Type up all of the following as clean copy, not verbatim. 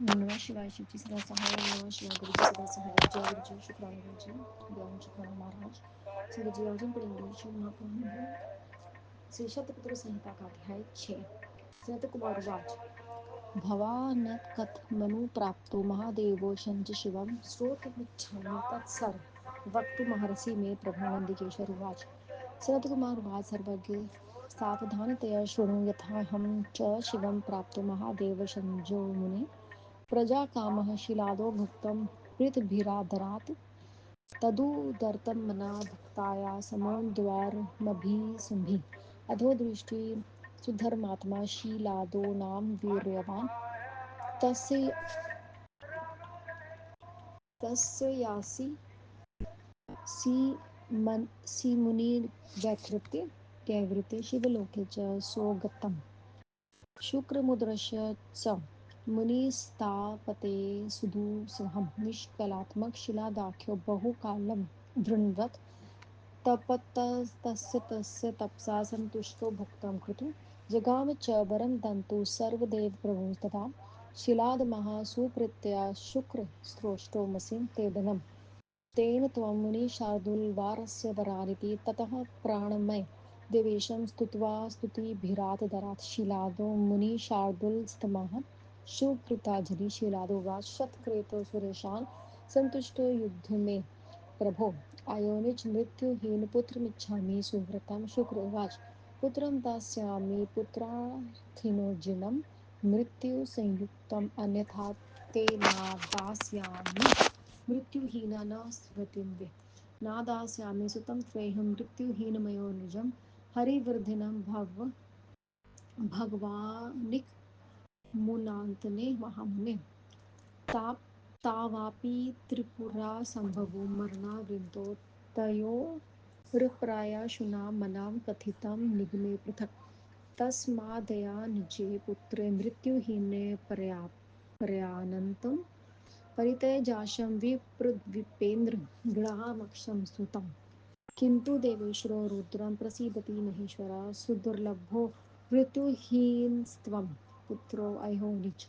नमः शिवाय शिव जी सदा सहाय नमः शिवाय गुरु जी सदा सहाय जय गुरु जी शुक्राना गुरु जी ज्ञान शुक्राना महाराज। सुबह जी आज हम पढ़ेंगे शिव महापुराण श्री शतपत्र संहिता का अध्याय 6। सनत कुमार उवाच भवानत् कथमनु प्राप्तो महादेवो शंच शिवं श्रोतुमिच्छामि तत्सर्व वक्तुमर्हसि मे प्रभो। नंदिकेश्वर उवाच सनत कुमार उवाच सर्वज्ञ सावधानतया शृणु यथाहं च शिवं प्राप्तो महादेव शंजो मुने प्रजाकामः शिलादो भुक्तं पृथ्वीरादरात् तदुदर्तं मना भक्ताया समोद्वारमभिसुम्भिः अधो दृष्टि सुधर्मात्मा शीलादो नाम वीर्यवान् तस्य तस्य यासि सीमुनिर्व्यथृत्य कैवृते शिवलोके च सोगतम् शुक्रमुद्रश्य च मुनिस्तापते सुदुःसहं निष्कलात्मकशिलादाख्यो बहुकालं वृण्वत् तपस्तस्य तपसा सन्तुष्टो भुक्तं क्रतुः जगाम च वरं तन्तु सर्वदेवप्रभुस्तथा शिलादमः सुप्रीत्या शुक्रस्रोष्टोमसिं तेदनम् तेन त्वं मुनिशार्दूलवारस्य वरानिति ततः प्राणमय देवेशं स्तुत्वा स्तुतिभिरातदरात् शीलादो मुनिशार्दूलस्तमः सुकृताञ्जलि शीलादोवाच शतक्रतो सुरेशान् सन्तुष्टो युद्धु मे प्रभो अयोनिज मृत्युहीनपुत्रमिच्छामि सुव्रतं शुक्र उवाच पुत्रं दास्यामि पुत्रार्थिनोर्जिनं मृत्युसंयुक्तम् अन्यथा ते नादास्यामि मृत्युहीना न स्मृतिं वे नादास्यामि सुतं त्वेहं मृत्युहीनमयो निजं हरिवर्धिनं भगवानिक मुनान्तने महामुने ताप तावापि त्रिपुरासम्भवो मरणावृतो तयोरप्रायाशुना मनां कथितं निगमे पृथक् तस्मादया निजे पुत्रे मृत्युहीने पर्यानन्तं परितयजाशं विप्रद्विपेन्द्र गृहामक्षं सुतम् किन्तु देवेश्वरो रुद्रं प्रसीदति महेश्वरः सुदुर्लभो मृत्युहीनस्त्वं पुत्रो अयोनिज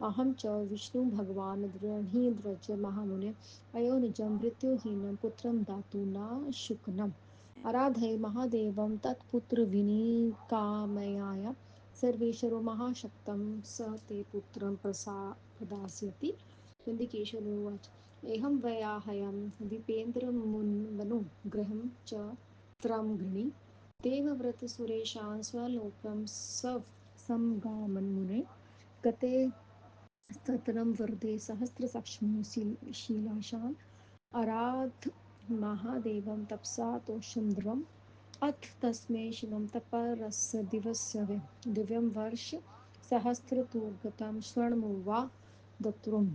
अहं च विष्णुभगवान् दृढीव्रज महामुने अयोनिजं मृत्युहीनं पुत्रं दातुं न शुक्नम् आराधय महादेवं तत्पुत्रविनिकामयाय सर्वेश्वरो महाशक्तं स ते पुत्रं प्रदास्यति। नन्दिकेश्वरोवाच एहं वयाहयं विपेन्द्रमुन्मनु गृहं च त्रं गृणी देवव्रतसुरेशान् स्वलोकं समगामन्मुने गते स्तत्रं वरदे सहस्रसाक्ष्मी शीलाशान् आराध महादेवं तपसा तोषन्द्रम् अथ तस्मै शिवं तपरस्य दिवस्य दिव्यं वर्ष सहस्रतुर्गतं स्वर्णमुवा दत्रुं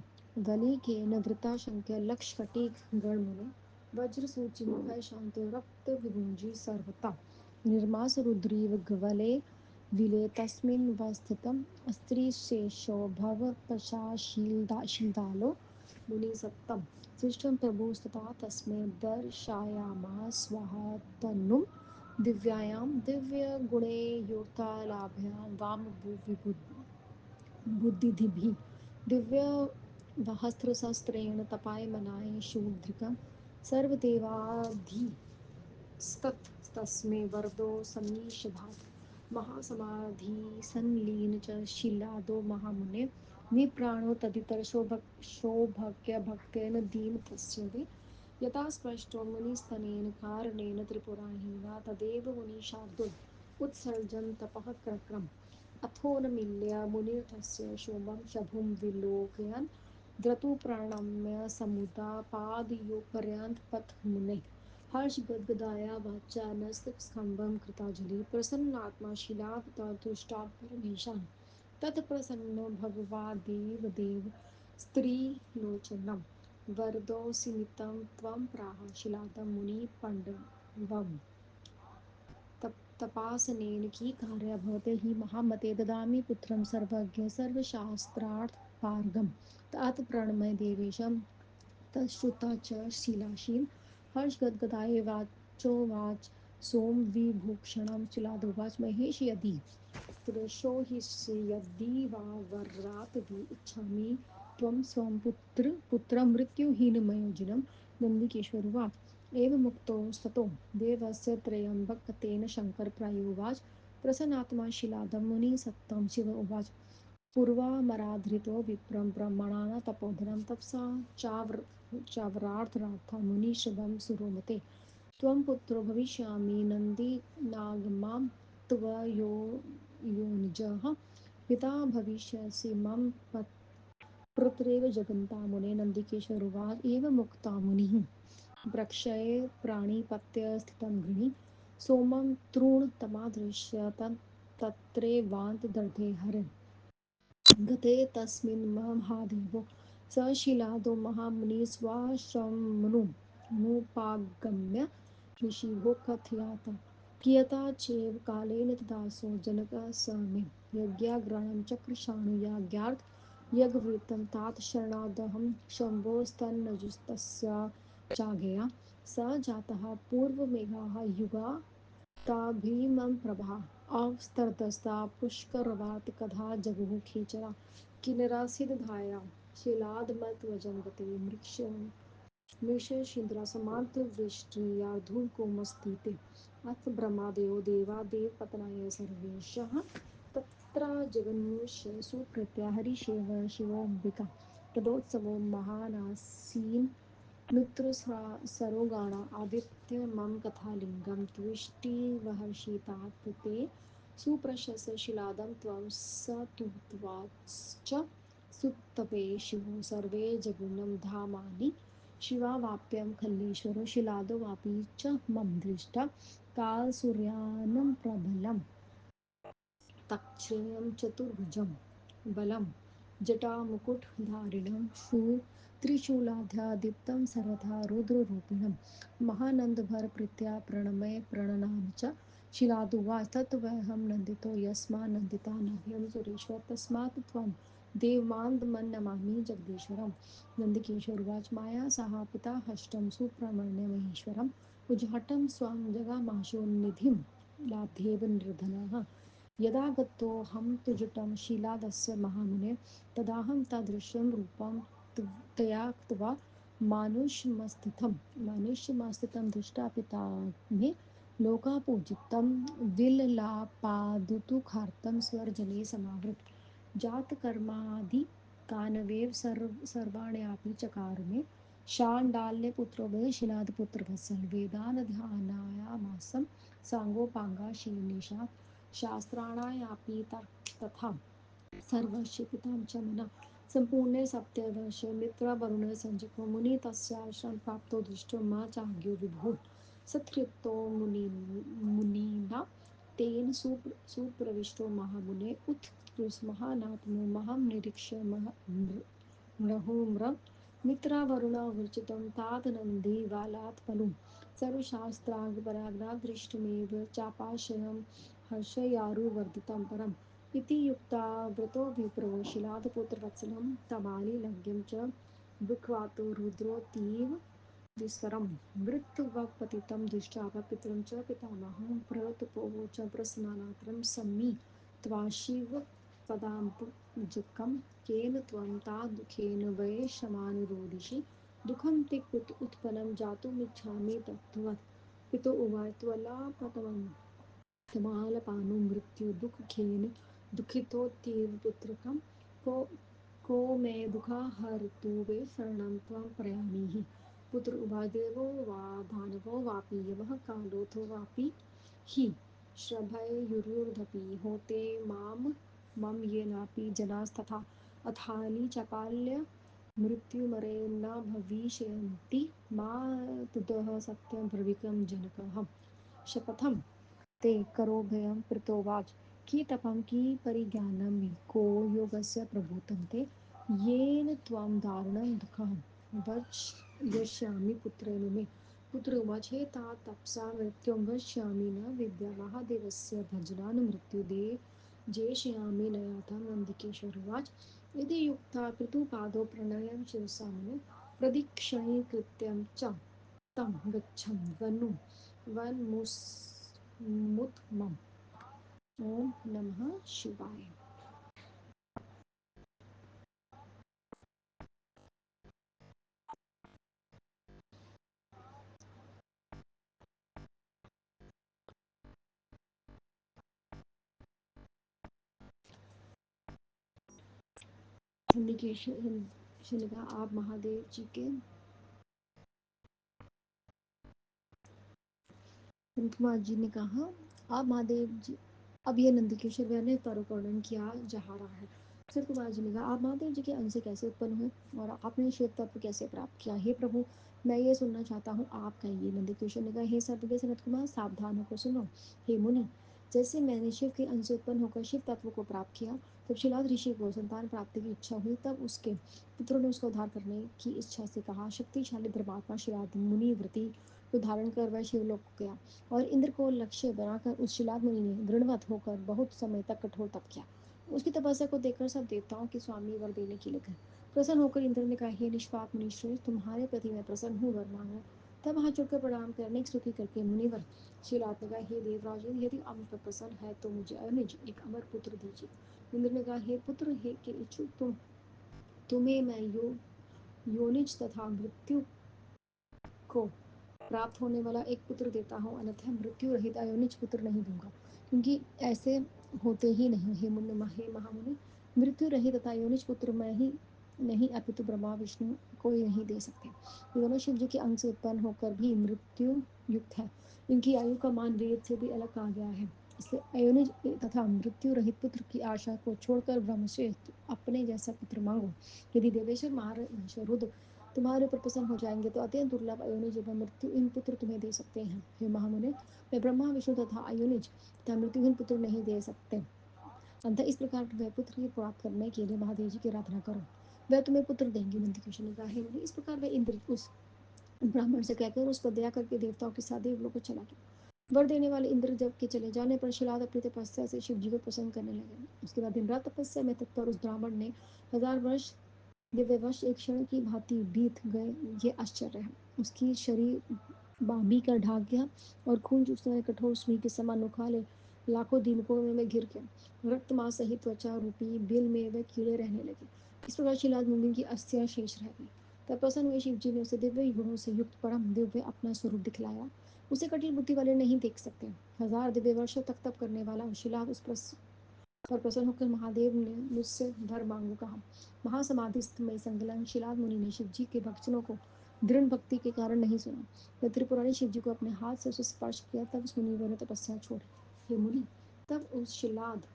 गलिकेन धृताशङ्क्य लक्षकटिगणमुने वज्रसूचिमुखः शान्तो रक्तविभुञ्जी सर्वथा निर्मासरुद्रीव गवले विले तस्मिन् वस्थितं स्त्रीशेषो भवपशाशीलदालो मुनिसत्तं सृष्टं प्रभुस्तथा तस्मै दर्शयामास स्वाहा तन्नुं दिव्यायां दिव्यगुणे योक्तालाभ्यां वामबुद्धिभिः दिव्यवहस्त्रशस्त्रेण तपायमनाय शूद्रकं सर्वदेवाधिस्तस्मै वरदो समीशभात् महासमाधिसंलीन च शीलादो महामुने निप्राणो तदितरशोभक्यभक्तेन दीनतस्य वे यथा स्पष्टो मुनिस्तनेन कारणेन त्रिपुराहीना तदेव मुनिशार्दूल उत्सर्जन् तपः क्रक्रम् अथोन्मील्य मुनिरथस्य शोभं शभुं विलोकयन् द्रतुप्रणम्य समुदापादयोपर्यन्तपथमुनेः हर्षगद्गदाया वाचा नस्तस्कम्भं कृताञ्जलिः प्रसन्नात्मा शीलावतातुष्टात् परमेशान् तत्प्रसन्नो भगवादेवदेव स्त्रीलोचनं वरदोऽसिमितं त्वं प्राह शीलादं मुनिपण्डवम् तपासनेन कीकार्यभवते हि महामते ददामि पुत्रं सर्वज्ञ सर्वशास्त्रार्थपारगं तात प्रणमय देवेशं तच्छ्रुता च शिलाशील हर्षगद्गदाय वाचोवाच सोमविभूषणं शिलादुवाच महेश यदि पुरुषो हि यदि वा वरात् इच्छामि त्वं स्वं पुत्रमृत्युहीनमयोजिनं नन्दिकेश्वरुवाच एवमुक्तो स्ततो देवस्य त्र्यम्बकतेन शङ्करप्रायुवाच प्रसन्नात्मा शिलादं मुनिसत्तं शिव उवाच पूर्वामराधृतो विप्रं ब्रह्मणा न तपोधनं तपसा चाव्रार्थराथ मुनिशुभं सुरोमते त्वं पुत्रो भविष्यामि नन्दीनागमां त्वयो योनिजः पिता भविष्यसि मम पुत्रैव जगन्तामुने नन्दिकेश्वरुवाच एवमुक्ता मुनिः वृक्षये प्राणिपत्यस्थितं गृणी सोमं तृणतमादृश्य तत्रैवान्तदर्भे हरन् गते तस्मिन् महादेवो स शिलादो महामुनिः स्वाश्रममुपागम्य ऋषिभो कथयात कियता चैव कालेन तदासो जनकः स मे यज्ञाग्रणं चक्रिषाणुयाज्ञार्थ यज्ञवृत्तं तात शरणादहं शम्भोस्तन्नजुस्तस्य चागया स जातः पूर्वमेघाः युगा ताभीमं प्रभा अवस्तरदस्ता पुष्करवात कधा जगुः खेचरा किन्नरासिधधाया शिलादमत्वजं गते मृषशीन्द्रासमार्तवृष्ट्याधुकोमस्तीते अथ ब्रह्मादयो देवादेवपतनाय सर्वेशः तत्र जगन्मुष्य सुकृत्या हरिशेव शिवोऽम्बिका तदोत्सवो महानासीन् नुत्रसरोगाणा आदित्य मम कथालिङ्गं त्विष्टिवहर्षितात् ते सुप्रशसशिलादं त्वं सतुत्वाच्च सुतपे शिवो सर्वे जगुनं धामानि शिवावाप्यं खल्लीश्वरो शिलादो वापि च मम दृष्टा कालसूर्यानं प्रबलम् तक्षेयं चतुर्भुजं बलं जटामुकुटधारिणं त्रिशूलाध्यादीप्तं सर्वथा रुद्ररूपिणं महानन्दभरप्रीत्या प्रणमय प्रणनामि च शिलादुवाच तत्त्वहं नन्दितो यस्मान् नन्दिता नभ्यं सुरेश्वर तस्मात् त्वं देवमान्दमन्नमामि जगदीश्वरं नन्दिकेश्वरवाच माया सह पिता हष्टं सुब्रह्मण्यमहेश्वरम् उज्झाटं स्वं जगामाशु निधिं लाभेव निर्धनः यदा गतोऽहं तुजुटं शीलादस्य महामुने तदाहं तादृशं रूपं तया मानुषमस्थितं दृष्ट्वा पिता मे लोकापूजितं विललापादुतुखार्तं स्वर्जने समावृत् जातकर्मादिकानवेव सर्वाण्यापि चकार मे शाण्डाल्यपुत्रो शिलादपुत्रवत्सल वेदानध्यानायामासं साङ्गोपाङ्गाशीनिशा शास्त्राणायापि तथा सर्वस्य पितां च मनः सम्पूर्णे सप्तवर्षे मित्रावरुणसञ्जको मुनिः तस्याश्रमं प्राप्तो दृष्टो मा चाज्ञो विभुः सत्कृतो मुनिना तेन सुप्रविष्टो महामुने उत्कृष्टमहानात्मो महं निरीक्ष्य मुहुर्मुहुः मित्रावरुणविरचितं तातनन्दिवालात् फलुं सर्वशास्त्राङ्गपराग्रादृष्टमेव चापाश्रयं हर्षयारुवर्धितं परम् इति युक्ता व्रतो विप्रो शिलादपुत्रवत्सलं तमालिलङ्घ्यं च विख्वातो रुद्रोऽतीव विस्तरं मृत्युवक्पतितं दृष्ट्वा पितरं च पितामहं प्रतपोच प्रसन्नात्रं सम्मी त्वाशिव पदाम्बुजकं केन त्वं तादुःखेन वै शमानुरोदिषि दुःखं ते उत्पन्नं जातुमिच्छामि तत्त्वत् पितो उवाच त्वलापतमं तमालपानो मृत्युदुःखेन दुःखितोऽतीव पुत्रकं को को मे दुःखाहर्तु वे शरणं त्वं प्रयामीहि पुत्र उवाच देवो वा दानवो वापि यमः कालोऽथवापि हि श्रभयुर्युर्धपि होते मम येनापि जनास्तथा अथानि चापाल्य मृत्युमरे न भविष्यन्ति मा तुदः सत्यं ब्रवीकं जनकः शपथं ते करोभयं प्रीतोवाच कि तपं कि परिज्ञानं को योगस्य प्रभूतं ते येन त्वं दारुणं दुःखं वक्ष्यसि पुत्रेण मे पुत्र उवाच हे तात तपसा मृत्युं वक्ष्यामि न विद्या महादेवस्य भजनान् मृत्युदे जेष्यामि न यातां नन्दिकेश्वर उवाच यदि युक्ता पितुपादौ प्रणयं शिरसा मुने प्रदक्षिणीकृत्यं च तं गच्छन् वन्मुत्तमम् ॐ नमः शिवाय। नंदिकेश्वर ने कहा आप महादेव जी के संत कुमार जी ने कहा आप महादेव जी, अब यह नंदिकेश्वर ने उत्तरों का वर्णन किया जा रहा है। संत कुमार जी ने कहा आप महादेव जी के अंश से कैसे उत्पन्न हुए और आपने शिव तत्व कैसे प्राप्त किया, हे प्रभु मैं ये सुनना चाहता हूँ, आप कहिए। नंदिकेश्वर ने कहा हे सर्वज्ञ सनत कुमार सावधान होकर सुनो। हे मुनि, जैसे मैंने शिव के अंश से उत्पन्न होकर शिव तत्व को प्राप्त किया, तब शिलाद ऋषि को संतान प्राप्ति की इच्छा हुई। तब उसके पुत्रों ने उसका उद्धार करने की इच्छा से कहा। शक्तिशाली धर्मात्मा शिलाद मुनि व्रति को धारण कर वह शिवलोक गया और इंद्र को लक्ष्य बनाकर उस शिलाद मुनि ने दृढ़वत होकर बहुत समय तक कठोर तप किया। उसकी तपस्या को देखकर सब देवताओं के स्वामी वर देने के लिए गए। प्रसन्न होकर इंद्र ने कहा हे निष्पाप मुनीश्वर, तुम्हारे प्रति मैं प्रसन्न हूँ, वर मांगो। तब हाथ जोड़कर प्रणाम करने की स्तुति करके मुनिवर शिलाद ने कहा हे देवराज, यदि आप मुझ पर प्रसन्न है तो मुझे अनुज एक अमर पुत्र दीजिए। इंद्र ने कहा हे पुत्र, हे के इच्छुक तुम्हें मैं योनिज तथा मृत्यु को प्राप्त होने वाला एक पुत्र देता हूँ, अन्यथा मृत्यु रहित अयोनिज पुत्र नहीं दूंगा, क्योंकि ऐसे होते ही नहीं। हे महामुनि, मृत्यु रहित तथा अयोनिज पुत्र मैं ही नहीं अपितु ब्रह्मा विष्णु कोई नहीं दे सकते। ये दोनों शिव जी के अंग से उत्पन्न होकर भी मृत्यु युक्त है। इनकी आयु का मान वेद से भी अलग कहा गया है। इसलिए अयोनिज तथा मृत्यु रहित पुत्र की आशा को छोड़कर ब्रह्मश्रेष्ठ अपने जैसा पुत्र मांगो। यदि देवेश्वर महाराज रुद्र तुम्हारे ऊपर प्रसन्न हो जाएंगे तो अत्यंत दुर्लभ अयोनिज एवं मृत्युहीन पुत्र तुम्हें दे सकते हैं। हे महामुने, वे ब्रह्मा विष्णु तथा अयोनिज तथा मृत्युहीन पुत्र नहीं दे सकते। अतः इस प्रकार वह पुत्र की प्राप्त करने के लिए महादेव जी की आराधना करो, वह तुम्हें पुत्र देंगे। नंदकिशोर ने कहा हे मुनि, इस प्रकार वह इंद्र उस ब्राह्मण से कहकर उस पर दया करके देवताओं के साथ देवलोक को चला गया। वर देने वाले इंद्र जब के चले जाने पर शिलाद अपनी तपस्या से शिव जी को प्रसन्न करने लगे। उसके बाद दिन रात तपस्या में तत्पर उस ब्राह्मण ने 1000 वर्ष दिव्य वर्ष एक क्षण की भांति बीत गए, ये आश्चर्य है। उसकी शरीर बांबी का ढाक गया और खून चूसने वाले कठोर सुई के समान नुखाले लाखों दीमकों में घिर गया। रक्त मांस सहित त्वचा रूपी बिल में वे कीड़े रहने लगे। इस प्रकार शिलाद मुनि की अस्थियां शेष रह गई। तब प्रसन्न हुए शिव जी ने उसे दिव्य गुणों से युक्त परम दिव्य अपना स्वरूप दिखलाया। उसे कठिन बुद्धि वाले नहीं देख सकते। 1000 दिव्य वर्षों तक तप करने वाला शिलाद उस पर प्रसन्न होकर महादेव ने मुझसे वर मांगो कहा। महासमाधिस्थ में संकलन शिलाद मुनि ने शिव जी के भक्तों को दृढ़ भक्ति के कारण नहीं सुना। जब त्रिपुरारी शिव जी को अपने हाथ से उसे स्पर्श किया, तब उस मुनिवर ने तपस्या छोड़ी। हे मुनि, तब उस शिलाद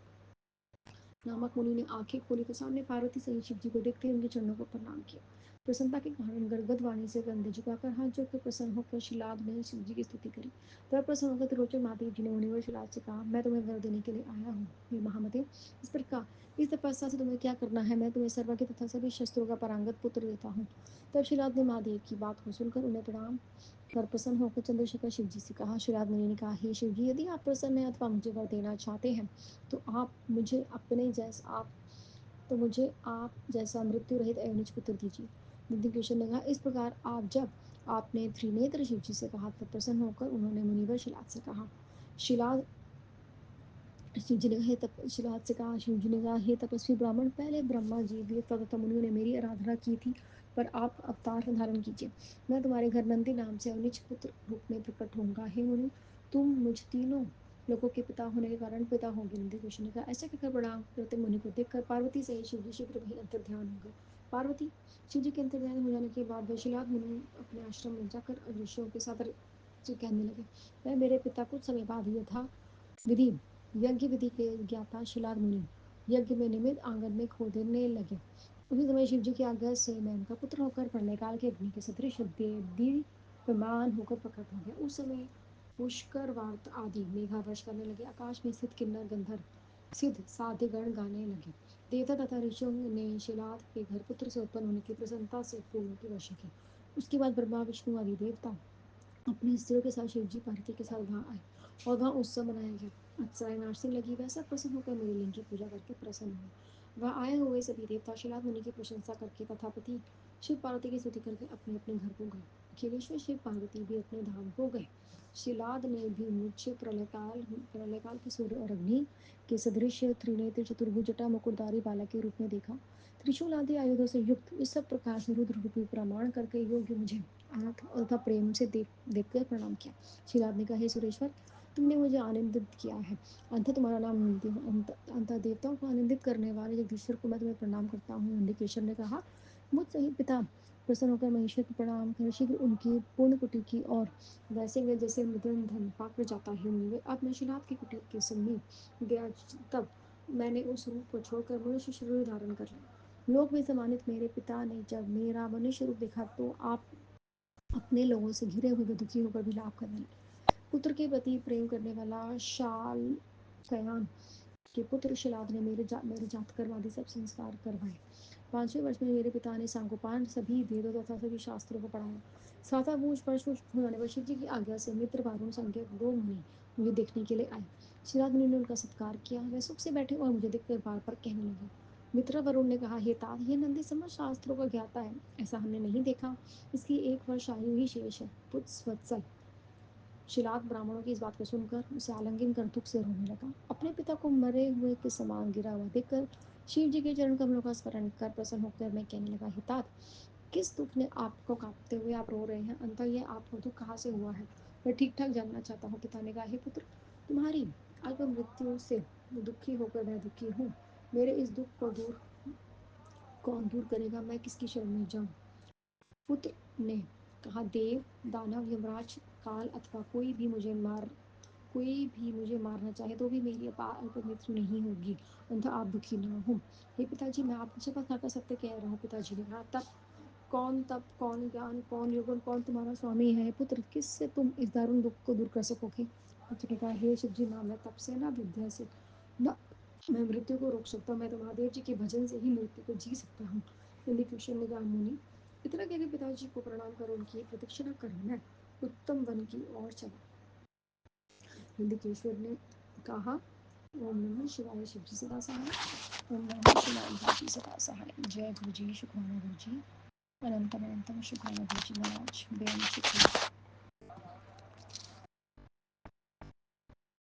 नामक मुनि ने आंखें खोली तो सामने पार्वती सहित शिव जी को देखते ही उनके चरणों को प्रणाम किया। प्रसन्नता के कारण गदगद वाणी से कंधे झुकाकर हाथ जोड़कर प्रसन्न होकर शिलाद ने शिव जी की स्तुति करी। तब प्रसन्न होकर त्रिलोचन महादेव जी ने मुनिवर शिलाद से कहा, मैं तुम्हें वर देने के लिए आया हूँ। हे महामते, इस प्रकार इस तपस्या से तुम्हें क्या करना है, मैं तुम्हें सर्वज्ञ तथा सभी शस्त्रों का पारंगत पुत्र देता हूँ। तब शिलाद ने महादेव की बात को सुनकर उन्हें प्रणाम कर प्रसन्न होकर चंद्रशेखर शिव जी से कहा। शिवराज मुनि ने कहा, हे शिव जी, यदि आप प्रसन्न हैं अथवा मुझे वर देना चाहते हैं तो मुझे आप जैसा मृत्यु रहित अयोनिज पुत्र दीजिए। नंदकिशोर ने कहा, इस प्रकार आपने त्रिनेत्र शिव जी से कहा। तब प्रसन्न होकर उन्होंने मुनिवर शिलाद से कहा। शिलाद शिलाद से कहा शिव जी ने कहा, हे तपस्वी ब्राह्मण, पहले ब्रह्मा जी देवता तथा मुनियों ने मेरी आराधना की थी, पर आप अवतार धारण कीजिए। मैं तुम्हारे घर नंदी नाम से अवनिज पुत्र रूप में प्रकट होऊंगा। हे मुनि, तुम मुझ तीनों लोगों के पिता होने के कारण पिता होंगे। नंदी कृष्ण ने कहा, ऐसा कहकर प्रणाम करते मुनि को देखकर पार्वती सहित शिव जी शीघ्र वही अंतर ध्यान हो गए। पार्वती शिव जी के अंतर ध्यान हो जाने के बाद वह शिलाद मुनि अपने आश्रम में जाकर ऋषियों के साथ कहने लगे, वह मेरे पिता कुछ समय बाद यथा विधि यज्ञ विधि के ज्ञाता शिलाद मुनि यज्ञ में निमित्त आंगन में खोदने लगे। उसी समय शिव जी की आज्ञा से मैं उनका पुत्र होकर प्रलय काल के अग्नि के सदृश दीप्यमान होकर प्रकट हो गया। उस समय पुष्कर वार्त आदि मेघा वर्ष करने लगे। आकाश में स्थित किन्नर गंधर्व सिद्ध साध्यगण गाने लगे। देवता तथा ऋषियों ने शिलाद के घर पुत्र से उत्पन्न होने की प्रसन्नता से फूलों की वर्षा की। उसके बाद ब्रह्मा विष्णु आदि देवता अपने स्त्रियों के साथ शिव जी पार्वती के साथ वहां आए और वहां उत्सव मनाया गया। अप्सराएं नाचने लगी। वह सब प्रसन्न होकर मेरे लिंग की पूजा करके प्रसन्न हुए। वह आए हुए सभी देवता शिलाद मुनि की प्रशंसा करके तथापति शिव पार्वती की स्तुति करके अपने अपने घर को गए। अखिलेश्वर शिव पार्वती भी अपने धाम को गए। शिलाद ने भी मुझे प्रलयकाल के सूर्य और अग्नि के सदृश त्रिनेत्र चतुर्भुज जटा मुकुटधारी बालक के रूप में देखा। त्रिशूल आदि आयुधों से युक्त इस सब प्रकार से रुद्र रूपी प्रमाण करके योग्य मुझे अनथ तथा प्रेम से देखकर प्रणाम किया। शिलाद ने कहा, हे सुरेश्वर, तुमने मुझे आनंदित किया है। अंत तुम्हारा नाम अंत देवताओं को आनंदित करने वाले जगदीश्वर को मैं तुम्हें प्रणाम करता हूँ। नंदकेश्वर ने कहा, मुझ सही पिता, प्रसन्न होकर महेश्वर को प्रणाम कर शीघ्र उनकी पूर्ण कुटी की ओर वैसे वे जैसे मृदन धन पाकर जाता है। वे अब नशिनाथ की कुटी के समीप गया, तब मैंने उस रूप को छोड़कर मनुष्य शरीर धारण कर लिया। लोक में सम्मानित मेरे पिता ने जब मेरा मनुष्य रूप देखा तो आप अपने लोगों से घिरे हुए दुखी होकर विलाप करने लगे। पुत्र के प्रति प्रेम करने वाला शाल कयान के पुत्र शिलाद ने मेरे जातकर्मादि सब संस्कार करवाए। 5वें वर्ष में मेरे पिता ने सांगोपान सभी वेदों तथा सभी शास्त्रों को पढ़ाया। साताभूज पर पुष्प होने पर शिव जी की आज्ञा से मित्र वारुण संज्ञक दो मुनि मुझे देखने के लिए आए। शिलाद मुनि ने उनका सत्कार किया। वे सुख से बैठे और मुझे देखकर बार बार कहने लगे। मित्र वरुण ने कहा, हे तात, ये नंदी समस्त शास्त्रों का ज्ञाता है, ऐसा हमने नहीं देखा। इसकी 1 वर्ष आयु ही शेष है। पुत्सवत्सल शिलाद ब्राह्मणों की इस बात को सुनकर उसे आलिंगन कर दुख से रोने लगा। अपने पिता को मरे हुए के समान गिरा हुआ देखकर शिव जी के चरण कमलों का स्मरण कर प्रसन्न होकर मैं कहने लगा, हितात, किस दुख ने आपको कांपते हुए आप रो रहे हैं? अंतः ये आपको दुख कहाँ से हुआ है? मैं ठीक ठाक जानना चाहता हूँ। पिता ने कहा, हे पुत्र, तुम्हारी अल्प मृत्यु से दुखी होकर मैं दुखी हूँ। मेरे इस दुख को कौन दूर करेगा? मैं किसकी शरण में जाऊँ? पुत्र ने कहा, देव, दानव, यमराज, काल अथवा कोई भी मुझे मारना चाहे तो भी मेरी अल्प मृत्यु नहीं होगी। अंतः आप दुखी ना हो। हे पिताजी, मैं आपको शपथ खाकर सत्य कह रहा हूँ। पिताजी ने कहा, तप, कौन ज्ञान, कौन युगन, कौन तुम्हारा स्वामी है? पुत्र, किससे तुम इस दारुण दुख को दूर कर सकोगे? पुत्र ने कहा, हे शिव जी, ना मैं तप से, ना विद्या से, न मैं मृत्यु को रोक सकता हूँ। मैं तो महादेव जी के भजन से ही मृत्यु को जी सकता हूँ। नंदी कृष्ण ने कहा, मुनि, इतना कहकर पिताजी को प्रणाम कर उनकी प्रदक्षिणा कर मैं उत्तम वन की ओर चला। नंदकेश्वर ने कहा, ओम नमः शिवाय, शिव जी सदा सहाय। ओम नमः शिवाय, शिव जी सदा सहाय। जय गुरु जी, शुक्राना गुरु जी, अनंतम अनंतम शुक्राना गुरु जी महाराज, बेअंत शुक्रिया।